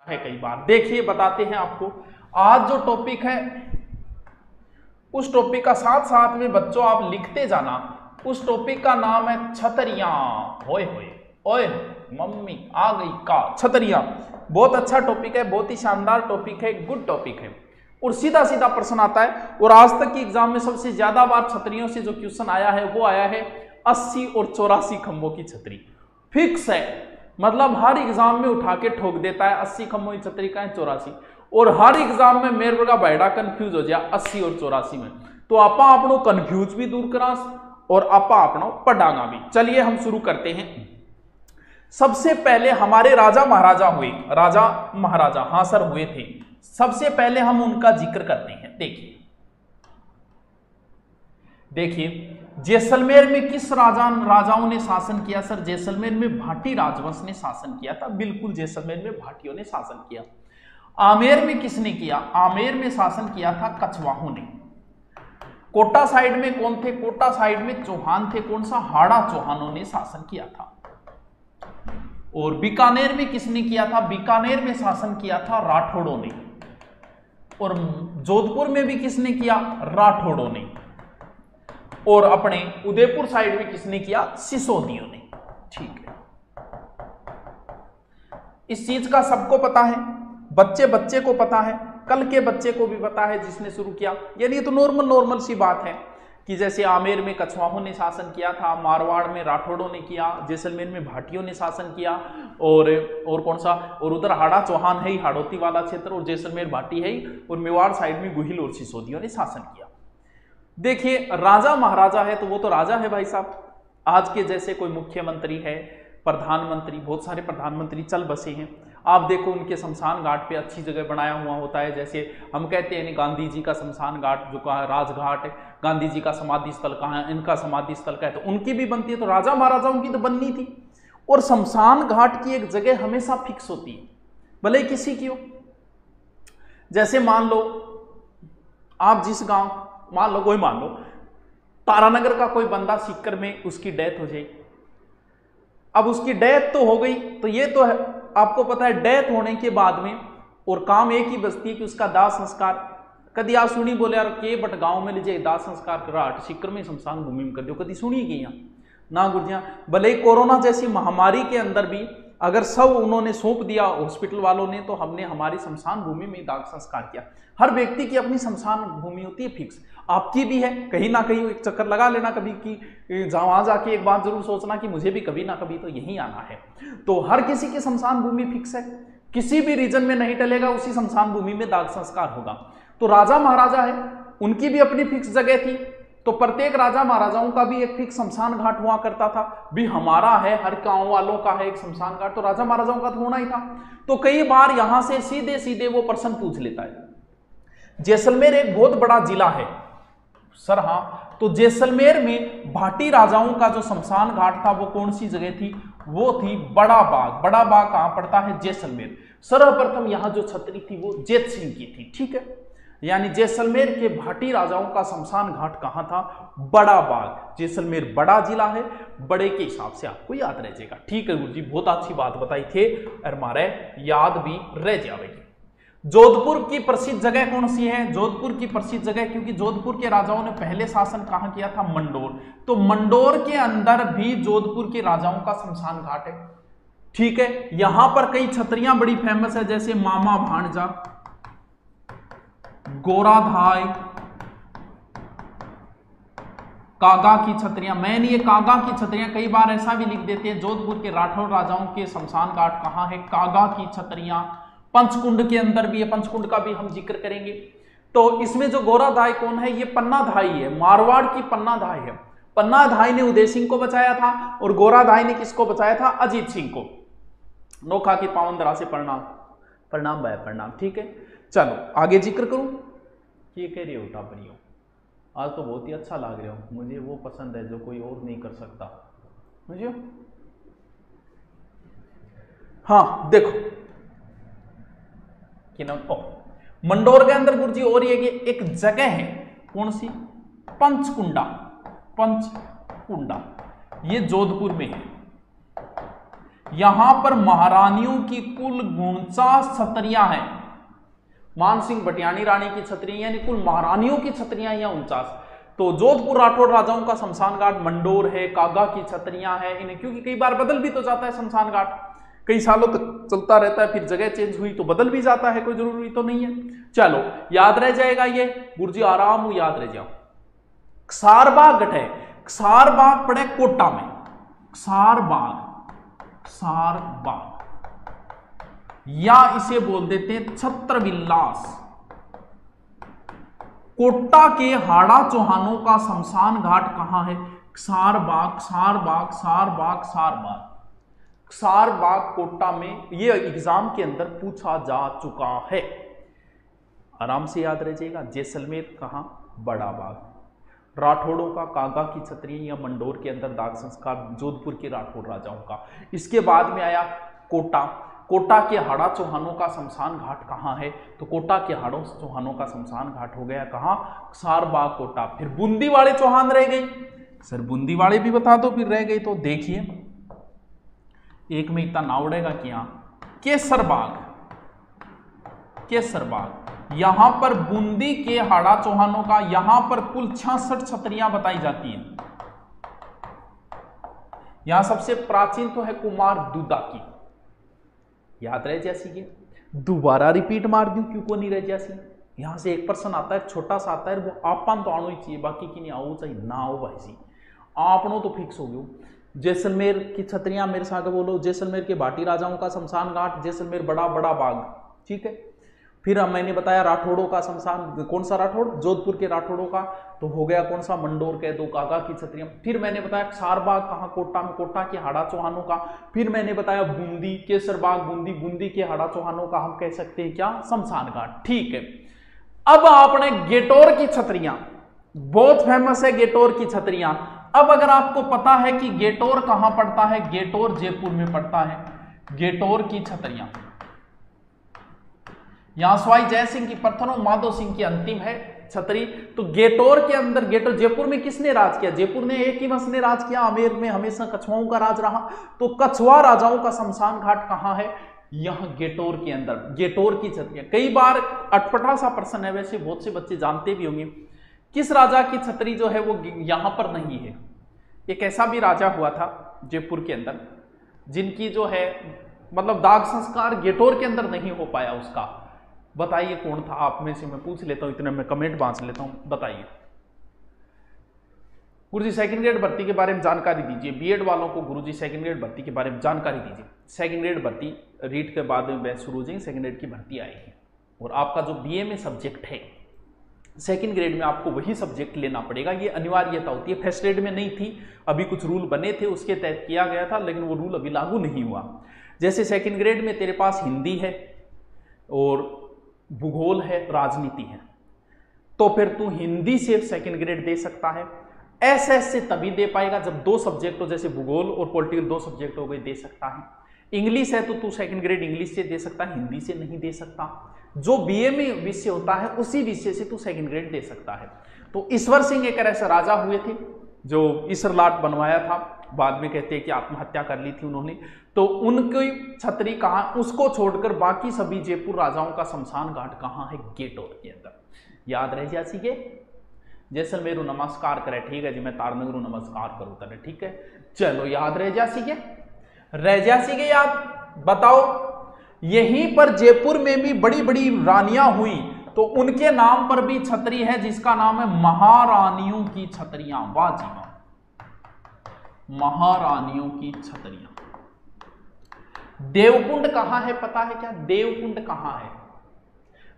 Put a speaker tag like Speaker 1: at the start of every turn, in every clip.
Speaker 1: है कई बार। देखिए बताते हैं आपको, आज जो टॉपिक है उस टॉपिक का साथ साथ में बच्चों आप लिखते जाना। उस टॉपिक का नाम है छतरियां। होए होए ओए मम्मी आ गई का छतरियां। बहुत अच्छा टॉपिक है, बहुत ही शानदार टॉपिक है, गुड टॉपिक है और सीधा सीधा प्रश्न आता है। और आज तक की एग्जाम में सबसे ज्यादा बार छतरियों से जो क्वेश्चन आया है वो आया है 80 और 84 खंभों की छतरी। फिक्स है, मतलब हर एग्जाम में उठा के ठोक देता है 80 खंभों की छतरी का है 84। और हर एग्जाम में मेरे का बैठा कंफ्यूज हो जाए 80 और 84 में। तो आपा अपनो कंफ्यूज भी दूर करा और आपा अपना पढ़ांगा भी। चलिए हम शुरू करते हैं। सबसे पहले हमारे राजा महाराजा हुए, राजा महाराजा हां सर हुए थे। सबसे पहले हम उनका जिक्र करते हैं। देखिए जैसलमेर में किस राजाओं ने शासन किया? सर जैसलमेर में भाटी राजवंश ने शासन किया था। बिल्कुल जैसलमेर में भाटियों ने शासन किया। आमेर में किसने किया? आमेर में शासन किया था कछवाहों ने। कोटा साइड में कौन थे? कोटा साइड में चौहान थे। कौन सा? हाड़ा चौहानों ने शासन किया था। और बीकानेर में किसने किया था? बीकानेर में शासन किया था राठौड़ों ने। और जोधपुर में भी किसने किया? राठौड़ों ने। और अपने उदयपुर साइड में किसने किया? सिसोदियों ने। ठीक है, इस चीज का सबको पता है, बच्चे को पता है, कल के बच्चे को भी पता है जिसने शुरू किया। यानी ये तो नॉर्मल सी बात है कि जैसे आमेर में कछवाहों ने शासन किया था, मारवाड़ में राठौड़ों ने किया, जैसलमेर में भाटियों ने शासन किया, और कौन सा? और उधर हाड़ा चौहान है ही, हाड़ौती वाला क्षेत्र, और जैसलमेर भाटी है ही, और मेवाड़ साइड में गुहिल और सिसोदियों ने शासन किया। देखिए राजा महाराजा है तो वो तो राजा है भाई साहब। आज के जैसे कोई मुख्यमंत्री है, प्रधानमंत्री, बहुत सारे प्रधानमंत्री चल बसे हैं। आप देखो उनके शमशान घाट पे अच्छी जगह बनाया हुआ होता है। जैसे हम कहते हैं गांधी जी का शमशान घाट जो कहा राजघाट है, गांधी जी का समाधि स्थल कहाँ है, इनका समाधि स्थल का है, तो उनकी भी बनती है। तो राजा महाराजाओं की तो बननी थी। और शमशान घाट की एक जगह हमेशा फिक्स होती है, भले किसी की हो। जैसे मान लो आप जिस गांव, मान लो कोई, मान लो तारानगर का कोई बंदा सीकर में उसकी डेथ हो जाए। अब उसकी डेथ तो हो गई, तो ये तो है आपको पता है डेथ होने के बाद में और काम एक ही बचती है कि उसका दाह संस्कार। कभी आप सुनी बोले यार के बट गांव में लीजिए दाह संस्कार करा सीकर में शमशान भूमि में कर दो, कभी सुनी गई यहाँ ना गुरजिया। भले कोरोना जैसी महामारी के अंदर भी अगर सब उन्होंने सौंप दिया हॉस्पिटल वालों ने, तो हमने हमारी शमशान भूमि में दाह संस्कार किया। हर व्यक्ति की अपनी शमशान भूमि होती है फिक्स, आपकी भी है। कहीं ना कहीं एक चक्कर लगा लेना कभी कि वहां जाके एक बात जरूर सोचना कि मुझे भी कभी ना कभी तो यहीं आना है। तो हर किसी की शमशान भूमि फिक्स है, किसी भी रीजन में नहीं टलेगा, उसी शमशान भूमि में दाह संस्कार होगा। तो राजा महाराजा है, उनकी भी अपनी फिक्स जगह थी। तो प्रत्येक राजा महाराजाओं का भी एक फिक्स शमशान घाट हुआ करता था। भी हमारा है, हर गांव वालों का है एक शमशान घाट, तो राजा महाराजाओं का तो होना ही था। तो कई बार यहां से सीधे सीधे वो प्रश्न पूछ लेता है। जैसलमेर एक बहुत बड़ा जिला है सर। हाँ, तो जैसलमेर में भाटी राजाओं का जो शमशान घाट था वो कौन सी जगह थी? वो थी बड़ा बाग। बड़ा बाग कहां पड़ता है? जैसलमेर। सर्वप्रथम यहां जो छतरी थी वो जेत सिंह की थी। ठीक है, यानी जैसलमेर के भाटी राजाओं का शमशान घाट कहां था? बड़ा बाग। जैसलमेर बड़ा जिला है, बड़े के हिसाब से आपको याद रह जाएगा। ठीक है गुरु जी, बहुत अच्छी बात बताई थे और हमारे याद भी रह जाएगी। जोधपुर की प्रसिद्ध जगह कौन सी है? जोधपुर की प्रसिद्ध जगह, क्योंकि जोधपुर के राजाओं ने पहले शासन कहां किया था? मंडोर। तो मंडोर के अंदर भी जोधपुर के राजाओं का शमशान घाट है। ठीक है, यहां पर कई छतरियां बड़ी फेमस है, जैसे मामा भाणजा, गोराधाय, कागा की छतरियां। मैंने ये कागा की छतरियां कई बार ऐसा भी लिख देते हैं, जोधपुर के राठौर राजाओं के शमशान घाट कहां है? कागा की छतरियां। पंचकुंड के अंदर भी है, पंचकुंड का भी हम जिक्र करेंगे। तो इसमें जो गोराधाय कौन है? ये पन्नाधाई है, मारवाड़ की पन्नाधाई है। पन्नाधाई ने उदय सिंह को बचाया था और गोराधाई ने किसको बचाया था? अजीत सिंह को। नोखा की पावन धरा से प्रणाम, प्रणाम भाई प्रणाम। ठीक है, चलो आगे जिक्र करूं। ये कह रही हो टापरियों, आज तो बहुत ही अच्छा लग रहे हो, मुझे वो पसंद है जो कोई और नहीं कर सकता। मुझे हाँ देखो कि नाम मंडोर के अंदर गुरुजी और ये एक जगह है, कौन सी? पंचकुंडा। पंचकुंडा ये जोधपुर में है। यहां पर महारानियों की कुल 49 छत्रियां हैं। मानसिंह भटियाणी रानी की छत्रियां यानी कुल महारानियों की छत्रियां या 49। तो जोधपुर राठौड़ राजाओं का शमशान घाट मंडोर है, कागा की छत्रियां हैं इन्हें, क्योंकि कई बार बदल भी तो जाता है शमशान घाट, कई सालों तक चलता रहता है, फिर जगह चेंज हुई तो बदल भी जाता है, कोई जरूरी तो नहीं है। चलो याद रह जाएगा ये गुरुजी, आराम याद रह जाओ। क्षारबाग गट है, क्षारबाग पड़े कोटा में, क्षारबाग, क्षारबाग या इसे बोल देते हैं छत्रविलास। कोटा के हाड़ा चौहानों का शमशान घाट कहां है? क्षारबाग, क्षारबाग, क्षारबाग, क्षारबाग, क्षारबाग कोटा में। ये एग्जाम के अंदर पूछा जा चुका है, आराम से याद रह जाएगा। जैसलमेर कहां? बड़ा बाग। राठौड़ों का कागा की छतरी या मंडोर के अंदर दाग संस्कार, जोधपुर के राठौड़ राजाओं का। इसके बाद में आया कोटा। कोटा के हाड़ा चौहानों का शमशान घाट कहाँ है? तो कोटा के हाड़ों चौहानों का शमशान घाट हो गया कहाँ? क्षारबाग कोटा। फिर बूंदी वाले चौहान रह गई, सर बूंदी वाले भी बता दो, फिर रह गई तो देखिए एक में इतना ना उड़ेगा कि यहाँ केसरबाग, केसरबाग। यहां पर बूंदी के हाड़ा चौहानों का, यहां पर कुल 66 छत्रियां बताई जाती हैं। यहां सबसे प्राचीन तो है कुमार दुदा की, याद रह जैसी के, दोबारा रिपीट मार दूं क्यों को नहीं रह जैसी। यहां से एक पर्सन आता है, छोटा सा आता है, वो आपन तो आनो ही चाहिए, बाकी की नहीं आओ चाहिए ना आओ भाई जी, आपनो तो फिक्स हो गयो। जैसलमेर की छतरियां मेरे साथ बोलो, जैसलमेर के भाटी राजाओं का शमशान घाट, जैसलमेर बड़ा बड़ा बाग, ठीक है। फिर अब मैंने बताया राठौड़ों का शमशान, कौन सा राठौड़? जोधपुर के राठौड़ों का, तो हो गया कौन सा? मंडोर के दो कागा की छतरियां। फिर मैंने बताया क्षारबाग कहाँ? कोटा में, कोटा के हाड़ा चौहानों का। फिर मैंने बताया बूंदी, केसरबाग बूंदी, बूंदी के हाड़ा चौहानों का हम कह सकते हैं क्या? शमशान घाट, ठीक है। अब आपने गेटोर की छतरियां, बहुत फेमस है गेटोर की छतरियां। अब अगर आपको पता है कि गेटोर कहां पड़ता है, गेटोर जयपुर में पड़ता है। गेटोर की छतरियां यहां सवाई जय सिंह की पत्थरों, माधो सिंह की अंतिम है छतरी। तो गेटोर के अंदर, गेटोर जयपुर में किसने राज किया? जयपुर ने एक ही वंश ने राज किया, आमेर में हमेशा कछुआओं का राज रहा। तो कछुआ राजाओं का शमशान घाट कहां है? यहां गेटोर के अंदर, गेटोर की छतरियां। कई बार अटपटा सा प्रश्न है, वैसे बहुत से बच्चे जानते भी होंगे, किस राजा की छतरी जो है वो यहां पर नहीं है? एक ऐसा भी राजा हुआ था जयपुर के अंदर जिनकी जो है मतलब दाग संस्कार गेटोर के अंदर नहीं हो पाया उसका, बताइए कौन था? आप में से मैं पूछ लेता हूं, इतने में कमेंट बांट लेता हूं, बताइए। गुरुजी सेकंड ग्रेड भर्ती के बारे में जानकारी दीजिए, बीएड वालों को गुरुजी सेकंड ग्रेड भर्ती के बारे में जानकारी दीजिए। सेकंड ग्रेड भर्ती रीट के बाद में बैच शुरू हो जाएगी, सेकंड ग्रेड की भर्ती आएगी। और आपका जो बीए में सब्जेक्ट है सेकंड ग्रेड में आपको वही सब्जेक्ट लेना पड़ेगा, ये अनिवार्यता होती है। फर्स्ट ग्रेड में नहीं थी, अभी कुछ रूल बने थे उसके तहत किया गया था, लेकिन वो रूल अभी लागू नहीं हुआ। जैसे सेकंड ग्रेड में तेरे पास हिंदी है और भूगोल है, राजनीति है, तो फिर तू हिंदी से सेकंड ग्रेड दे सकता है। एसएस से तभी दे पाएगा जब दो सब्जेक्ट हो, जैसे भूगोल और पॉलिटिकल दो सब्जेक्ट हो गए, दे सकता है। इंग्लिश है तो तू सेकंड ग्रेड इंग्लिश से दे सकता है, हिंदी से नहीं दे सकता। जो बीए में विषय होता है उसी विषय से तू सेकंड ग्रेड दे सकता है। तो ईश्वर सिंह एक ऐसे राजा हुए थे जो ईश्वरलाट बनवाया था, बाद में कहते हैं कि आत्महत्या कर ली थी उन्होंने। तो उनकी छतरी कहाँ? उसको छोड़कर बाकी सभी जयपुर राजाओं का शमशान घाट कहाँ है? गेटोर के अंदर। याद रह जा सीखे। जैसलमेर नमस्कार करे, ठीक है जी, मैं तारनगर नमस्कार करूँ तेरे, ठीक है। चलो याद रह जा सीखे, रह जा सीखे याद। बताओ यहीं पर जयपुर में भी बड़ी बड़ी रानियां हुई, तो उनके नाम पर भी छतरी है जिसका नाम है महारानियों की छतरियां। वाह जी वाह, महारानियों की छतरियां। देवकुंड कहां है पता है क्या? देवकुंड कहां है?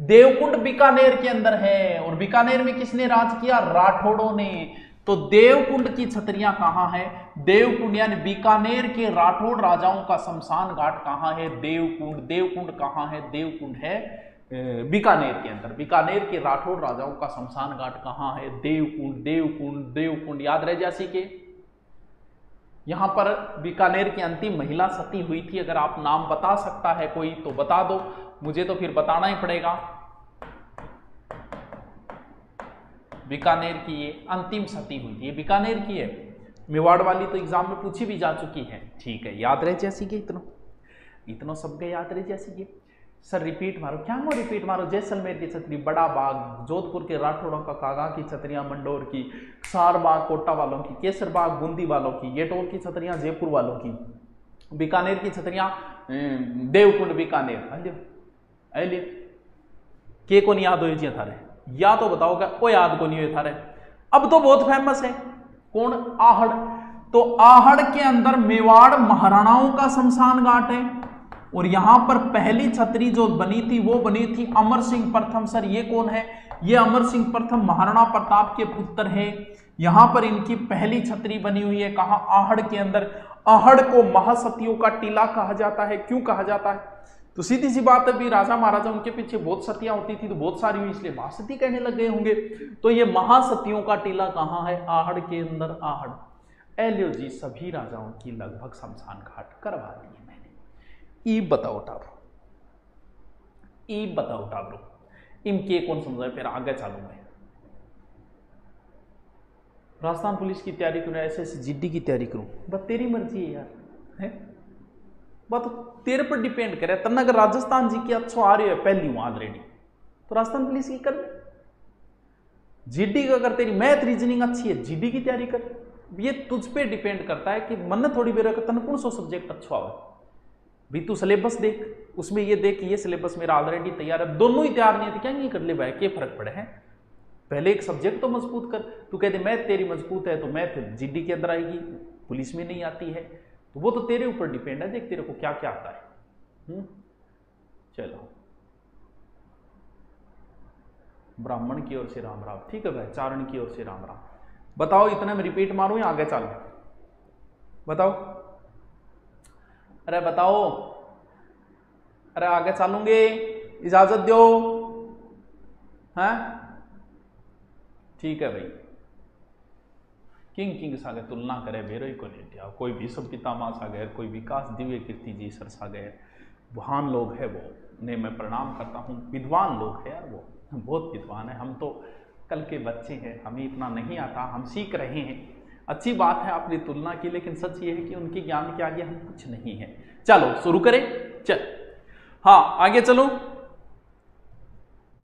Speaker 1: देवकुंड बीकानेर के अंदर है। और बीकानेर में किसने राज किया? राठौड़ों ने। तो देवकुंड की छतरियां कहां है? देवकुंड यानी बीकानेर के राठौड़ राजाओं का शमशान घाट कहां है? देवकुंड। देवकुंड कहां है? देवकुंड है बीकानेर के अंदर। बीकानेर के राठौड़ राजाओं का शमशान घाट कहां है? देवकुंड। देवकुंड देवकुंड याद रह जासी के। यहां पर बीकानेर की अंतिम महिला सती हुई थी। अगर आप नाम बता सकता है कोई तो बता दो, मुझे तो फिर बताना ही पड़ेगा। बीकानेर की ये अंतिम सती हुई थी, ये बीकानेर की है। मेवाड़ वाली तो एग्जाम में पूछी भी जा चुकी है, ठीक है, याद रहे जैसी के इतना सब के याद रहे जैसी के। सर रिपीट मारो, क्या वो रिपीट मारो? जैसलमेर की छतरी, बड़ा बाग जोधपुर के राठौड़ों का कागा की छतरियां मंडोर की, सार बाग कोटा वालों की, केसर बाग बूंदी वालों की, येटोल की छतरियां जयपुर वालों की, बीकानेर की छतरियां देवकुंड बीकानेर। अलियो के को नहीं याद हो जी थारे? या तो बताओगे वो याद को नहीं हो थारे। अब तो बहुत फेमस है, कौन? आहड़। तो आहड़ के अंदर मेवाड़ महाराणाओं का शमशान घाट है और यहां पर पहली छतरी जो बनी थी वो बनी थी अमर सिंह प्रथम। सर ये कौन है? ये अमर सिंह प्रथम महाराणा प्रताप के पुत्र हैं। यहां पर इनकी पहली छतरी बनी हुई है, कहां? आहड़ के अंदर। आहड़ को महासतियों का टीला कहा जाता है। क्यों कहा जाता है? तो सीधी सी बात है, भी राजा महाराजा उनके पीछे बहुत सतियां होती थी तो बहुत सारी हुई, इसलिए महासती कहने लग गए होंगे। तो ये महासतियों का टीला कहां है? आहड़ के अंदर। आहड़। एलियो जी सभी राजाओं की लगभग शमशान घाट करवा दिए मैंने। ई बताओ टाब्रो, ई बताओ टाब्रो, इनके कौन समझाए? फिर आगे चालू मैं। राजस्थान पुलिस की तैयारी करूं, ऐसे जीडी की तैयारी करूं, बस तेरी मर्जी है यार, है बात तेरे पर डिपेंड करे। तब अगर राजस्थान जी की अच्छो आ रही है पहली हूं ऑलरेडी, तो राजस्थान पुलिस की कर। जीडी का अगर तेरी मैथ रीजनिंग अच्छी है, जीडी की तैयारी कर। ये तुझ पे डिपेंड करता है कि मन थोड़ी बेर तन कौन सा सब्जेक्ट अच्छा हो। भी तू सिलेबस देख, उसमें ये देख ये सिलेबस मेरा ऑलरेडी तैयार है, दोनों ही तैयार नहीं है तो क्या नहीं कर ले भाई, क्या फर्क पड़े है? पहले एक सब्जेक्ट तो मजबूत कर। तू कहते मैथ तेरी मजबूत है तो मैथ जीडी के अंदर आएगी, पुलिस में नहीं आती है, तो वो तो तेरे ऊपर डिपेंड है, देख तेरे को क्या क्या आता है। चलो ब्राह्मण की ओर से राम राम, ठीक है भाई, चारण की ओर से राम राम। बताओ इतने में रिपीट मारूं या आगे चालू? बताओ, अरे बताओ, अरे आगे चालूंगे, इजाजत दो, हैं? ठीक है भाई। किंग सागे तुलना करे बेरो ही को नहीं, कोई भी सब पितामह सागे, कोई विकास दिव्य कीर्ति जी सर सागे, महान लोग है वो, उन्हें मैं प्रणाम करता हूँ। विद्वान लोग है यार, वो बहुत विद्वान है। हम तो कल के बच्चे हैं, हमें इतना नहीं आता, हम सीख रहे हैं। अच्छी बात है आपने तुलना की, लेकिन सच ये है कि उनके ज्ञान के आगे हम कुछ नहीं है। चलो शुरू करें, चल हाँ आगे चलो।